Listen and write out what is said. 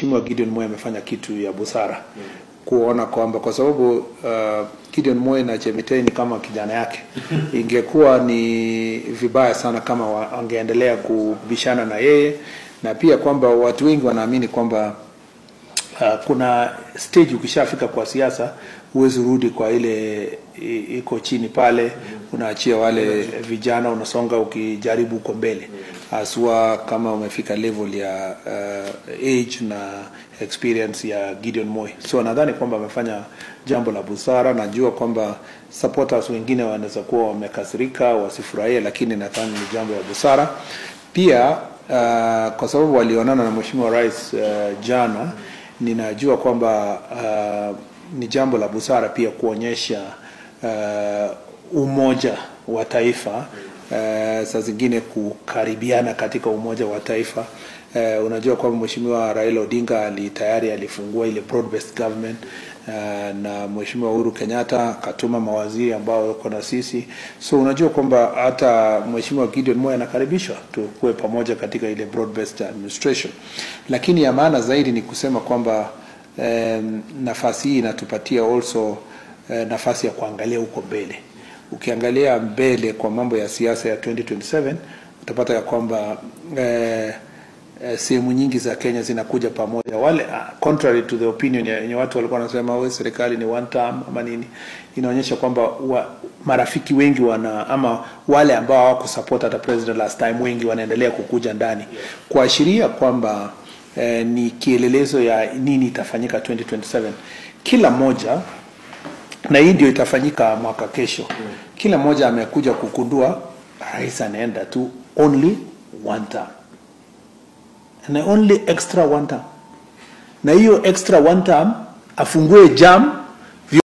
Mheshimiwa Gideon Moi amefanya kitu ya busara kuona kwamba kwa sababu Gideon Moi na Chemitei ni kama kijana yake. Ingekuwa ni vibaya sana kama wangeendelea kubishana na yeye, na pia kwamba watu wengi wanaamini kwamba kuna stage ukishafika kwa siasa huwezi rudi kwa ile iko chini pale, unaachia wale vijana, unasonga ukijaribu uko mbele, aswa kama umefika level ya age na experience ya Gideon Moi. So nadhani kwamba amefanya jambo la busara. Najua kwamba supporters wengine wanaweza kuwa wamekasirika, wasifurahie, lakini nadhani ni jambo la busara. Pia kwa sababu walionana na Mheshimiwa Rais jana, ninajua kwamba ni jambo la busara pia kuonyesha umoja wa taifa, saa zingine kukaribiana katika umoja wa taifa. Unajua kwamba Mheshimiwa Raila Odinga tayari alifungua ile broad based government, na Mheshimiwa Uhuru Kenyatta katuma mawaziri ambao wako na sisi. So unajua kwamba hata Mheshimiwa Gideon Moi anakaribishwa tukue pamoja katika ile broad based administration. Lakini ya maana zaidi ni kusema kwamba nafasi hii inatupatia also nafasi ya kuangalia huko mbele. Ukiangalia mbele kwa mambo ya siasa ya 2027 utapata ya kwamba sehemu nyingi za Kenya zinakuja pamoja. Wale contrary to the opinion ya watu walikuwa wanasema wewe serikali ni one term ama nini, inaonyesha kwamba marafiki wengi ama wale ambao hawakusupport hata president last time wengi wanaendelea kukuja ndani, kuashiria kwamba ni kielelezo ya nini itafanyika 2027. Kila moja, na hii ndio itafanyika mwaka kesho, kila moja amekuja kukundua rais anaenda tu only one term, and only extra one term, na hiyo extra one term afungue jam